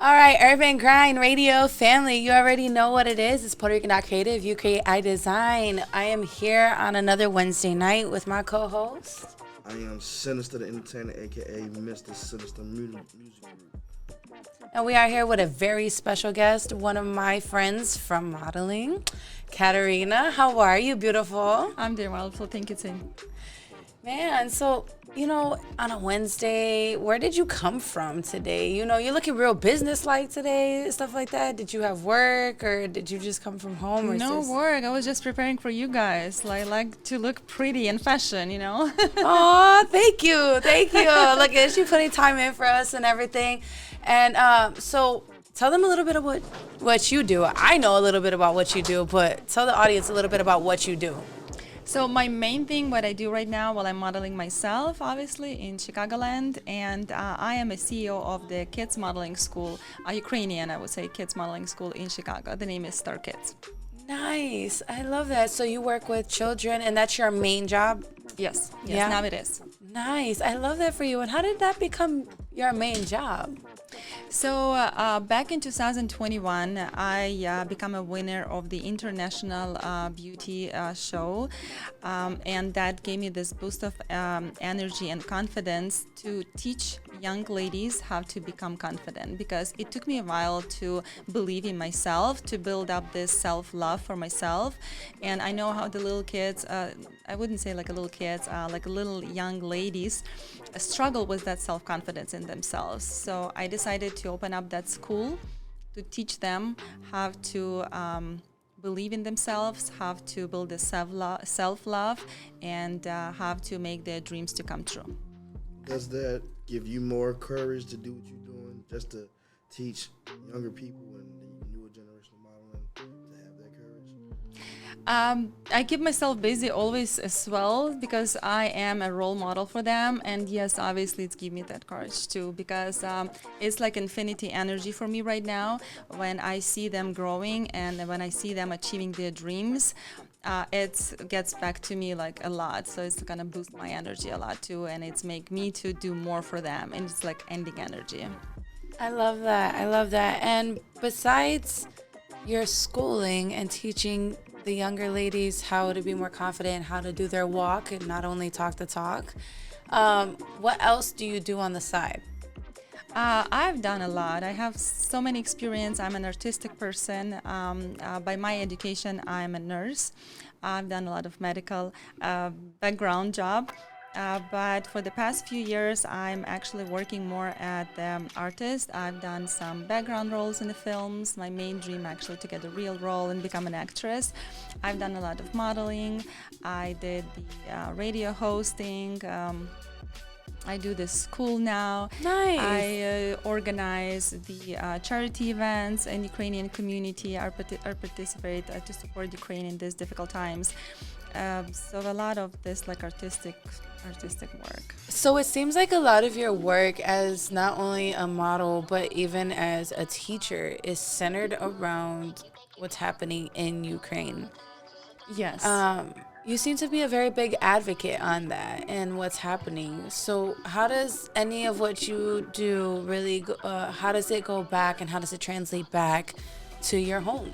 All right, Urban Grind Radio family, you already know what it is. It's Puerto Rican Creative. You create, I design. I am here on another Wednesday night with my co-host. I am Sinister the Entertainer, aka Mr. Sinister Music Group. And we are here with a very special guest, one of my friends from modeling, Kateryna. How are you, beautiful? I'm doing well, so thank you, Tim. Man, so, on a Wednesday, where did you come from today? You're looking real business-like today, stuff like that. Did you have work, or did you just come from home? Or No work. I was just preparing for you guys. I like to look pretty in fashion. Oh, thank you. Thank you. Look at you putting time in for us and everything. And so tell them a little bit of what you do. I know a little bit about what you do, but tell the audience a little bit about what you do. So my main thing, what I do right now, while I'm modeling myself, obviously, in Chicagoland, and I am a CEO of the kids modeling school, Ukrainian, I would say, kids modeling school in Chicago. The name is Starkid. Nice. I love that. So you work with children, and that's your main job? Yes, Yeah. Now it is. Nice. I love that for you. And how did that become your main job? So back in 2021, I became a winner of the International Beauty Show, and that gave me this boost of energy and confidence to teach young ladies how to become confident, because it took me a while to believe in myself, to build up this self-love for myself. And I know how the little kids, I wouldn't say like a little kids, like little young ladies struggle with that self-confidence in themselves. So I decided to open up that school to teach them how to believe in themselves, how to build a self-love, and how to make their dreams to come true. Does that give you more courage to do what you're doing, just to teach younger people and the newer generation of modeling to have that courage? I keep myself busy always as well, because I am a role model for them. And yes, obviously it's given me that courage too, because it's like infinity energy for me right now when I see them growing and when I see them achieving their dreams. It gets back to me like a lot, so it's gonna boost my energy a lot too, and it's make me to do more for them, and it's like ending energy. I love that. I love that. And besides your schooling and teaching the younger ladies how to be more confident, how to do their walk and not only talk the talk, what else do you do on the side? I've done a lot. I have so many experience. I'm an artistic person. By my education, I'm a nurse. I've done a lot of medical background job. But for the past few years, I'm actually working more at the artist. I've done some background roles in the films. My main dream actually to get a real role and become an actress. I've done a lot of modeling. I did the radio hosting. I do the school now. Nice. I organize the charity events in Ukrainian community. I participate to support Ukraine in these difficult times. So a lot of this like artistic work. So it seems like a lot of your work as not only a model, but even as a teacher is centered around what's happening in Ukraine. Yes. You seem to be a very big advocate on that and what's happening. So how does any of what you do really, how does it go back and how does it translate back to your home?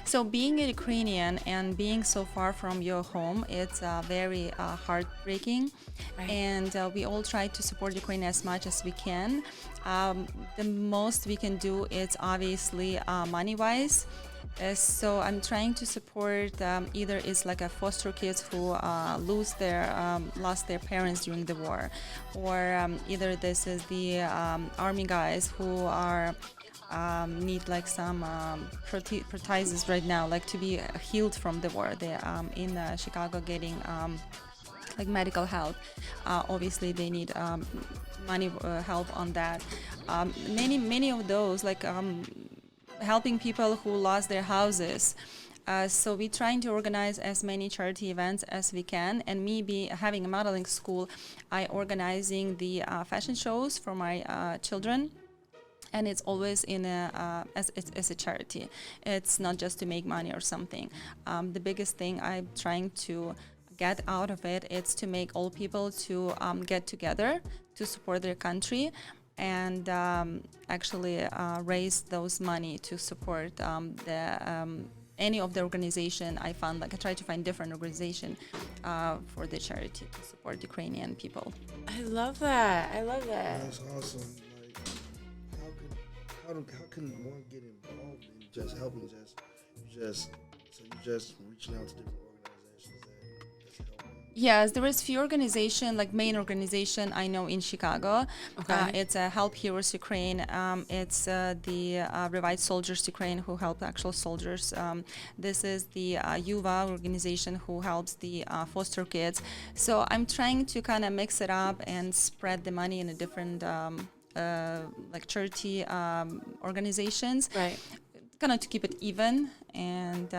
So being a Ukrainian and being so far from your home, it's very heartbreaking. Right. And we all try to support Ukraine as much as we can. The most we can do is obviously money-wise. So I'm trying to support either it's like a foster kids who lost their parents during the war, or either this is the army guys who are need like some prostheses right now, like to be healed from the war. They in Chicago getting like medical help. Obviously they need money help on that. Many of those like helping people who lost their houses. So we're trying to organize as many charity events as we can. And me having a modeling school, I organizing the fashion shows for my children. And it's always in as a charity. It's not just to make money or something. The biggest thing I'm trying to get out of it is to make all people to get together to support their country. and actually raise those money to support any of the organization I found. Like I try to find different organization for the charity to support Ukrainian people. I love that. I love that. That's awesome. Like, how can one get involved in just helping? You just reaching out to different organizations that's helping. Yes, there is few organization, like main organization I know in Chicago. Okay. It's Help Heroes Ukraine. It's the Revived Soldiers Ukraine who help actual soldiers. This is the Yuva organization who helps the foster kids. So I'm trying to kind of mix it up and spread the money in a different like charity organizations. Right. Kind of to keep it even, and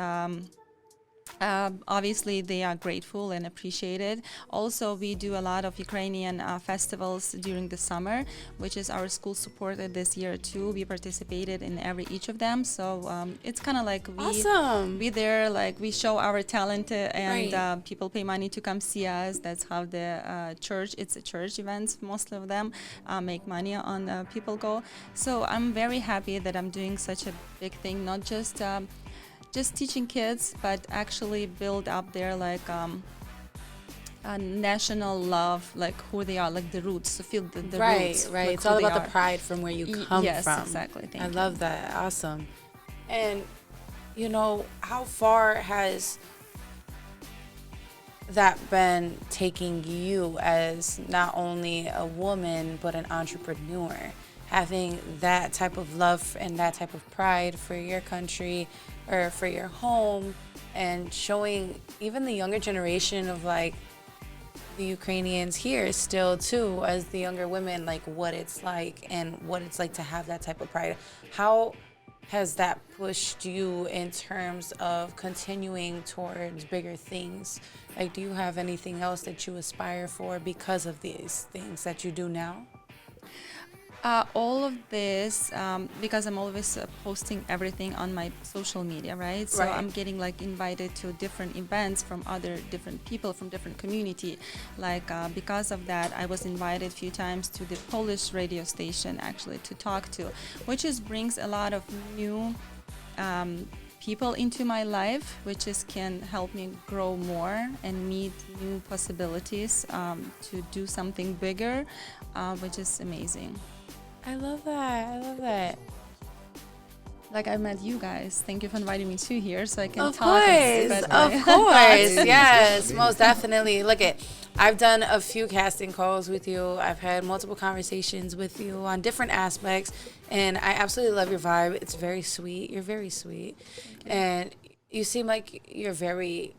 obviously they are grateful and appreciated. Also, we do a lot of Ukrainian festivals during the summer, which is our school supported this year too. We participated in each of them, so it's kind of like Awesome. we there, like we show our talent, and Right. people pay money to come see us. That's how the church, it's a church events, most of them make money on people go. So I'm very happy that I'm doing such a big thing, not just teaching kids, but actually build up their like a national love, like who they are, like the roots, to feel the Right, roots. right. like It's who all they about are. the pride from where you come Yes, from. exactly. Thank I you. love that. Awesome. And, you know, how far has that been taking you as not only a woman, but an entrepreneur? Having that type of love and that type of pride for your country or for your home, and showing even the younger generation of like the Ukrainians here still too, as the younger women, like what it's like and what it's like to have that type of pride. How has that pushed you in terms of continuing towards bigger things? Like, do you have anything else that you aspire for because of these things that you do now? All of this, because I'm always posting everything on my social media, right? So Right. I'm getting like invited to different events from other different people from different community. Like because of that, I was invited a few times to the Polish radio station actually to talk to, which is brings a lot of new people into my life, which is can help me grow more and meet new possibilities to do something bigger, which is amazing. I love that. I love that. Like I met you guys. Thank you for inviting me to here so I can Of talk and course, spread my of course, thoughts. yes, most definitely. Look at, I've done a few casting calls with you. I've had multiple conversations with you on different aspects, and I absolutely love your vibe. It's very sweet. You're very sweet, and you seem like you're very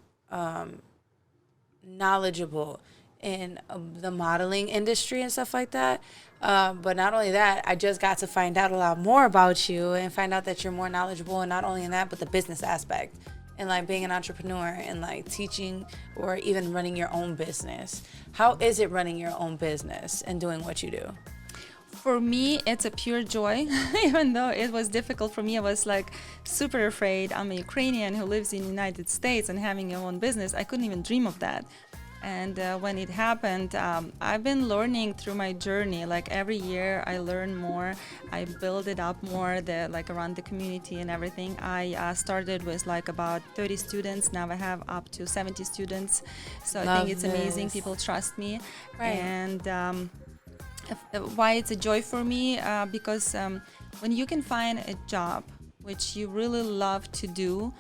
knowledgeable in the modeling industry and stuff like that. But not only that, I just got to find out a lot more about you and find out that you're more knowledgeable, and not only in that, but the business aspect and like being an entrepreneur and like teaching or even running your own business. How is it running your own business and doing what you do? For me, it's a pure joy. Even though it was difficult for me, I was like super afraid. I'm a Ukrainian who lives in the United States and having your own business. I couldn't even dream of that. And when it happened, I've been learning through my journey. Like every year, I learn more. I build it up more, like around the community and everything. I started with like about 30 students. Now I have up to 70 students. So I think it's amazing. this. People trust me. Right. And why it's a joy for me? Because when you can find a job which you really love to do,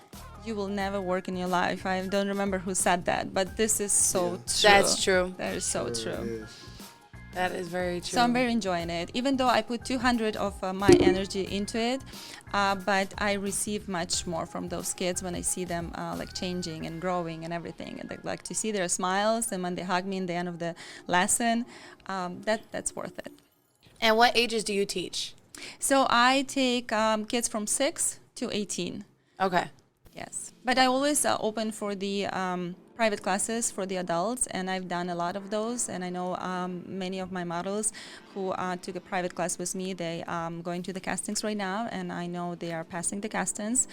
you will never work in your life. I don't remember who said that, but this is so true. That's true. That is so Sure it true. is. That is very true. So I'm very enjoying it, even though I put 200 of my energy into it, but I receive much more from those kids when I see them like changing and growing and everything, and like to see their smiles and when they hug me in the end of the lesson, that's worth it. And what ages do you teach? So I take kids from 6 to 18. Okay. Yes, but I always open for the private classes for the adults, and I've done a lot of those. And I know many of my models who took a private class with me. They going to the castings right now, and I know they are passing the castings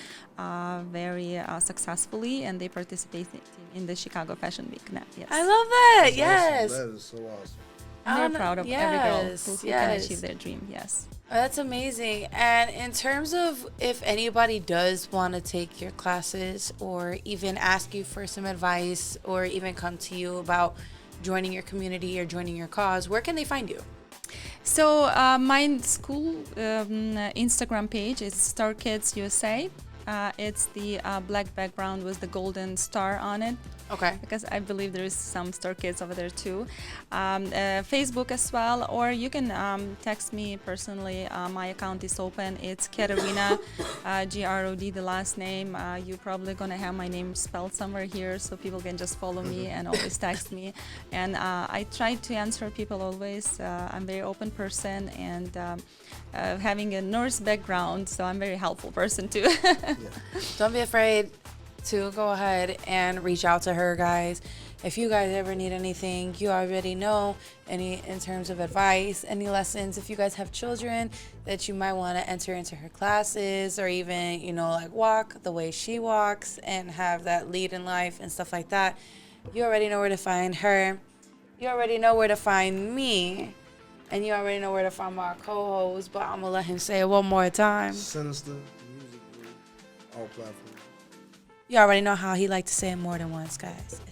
very successfully, and they participate in the Chicago Fashion Week now. Yes. I love that. That's Yes. awesome. That is so awesome. I'm very proud of every girl who can yes. achieve their dream. Yes. That's amazing. And in terms of if anybody does want to take your classes or even ask you for some advice or even come to you about joining your community or joining your cause, where can they find you? So my school Instagram page is Starkid USA. It's the black background with the golden star on it. Okay. Because I believe there is some Star Kids over there too. Facebook as well, or you can text me personally. My account is open. It's Kateryna, Grod, the last name. You're probably gonna have my name spelled somewhere here, so people can just follow me and always text me. And I try to answer people always. I'm a very open person, and having a nurse background, so I'm a very helpful person too. Yeah. Don't be afraid to go ahead and reach out to her, guys. If you guys ever need anything, you already know, any in terms of advice, any lessons. If you guys have children that you might want to enter into her classes, or even, you know, like walk the way she walks and have that lead in life and stuff like that, you already know where to find her. You already know where to find me. And you already know where to find my co-host, but I'm going to let him say it one more time. Sinister Music Group, all platforms. You already know how he liked to say it more than once, guys.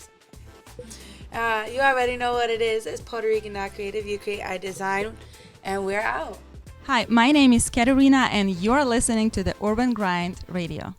You already know what it is. It's Puerto Rican Not Creative. You create, I design, and we're out. Hi, my name is Kateryna, and you're listening to the Urban Grind Radio.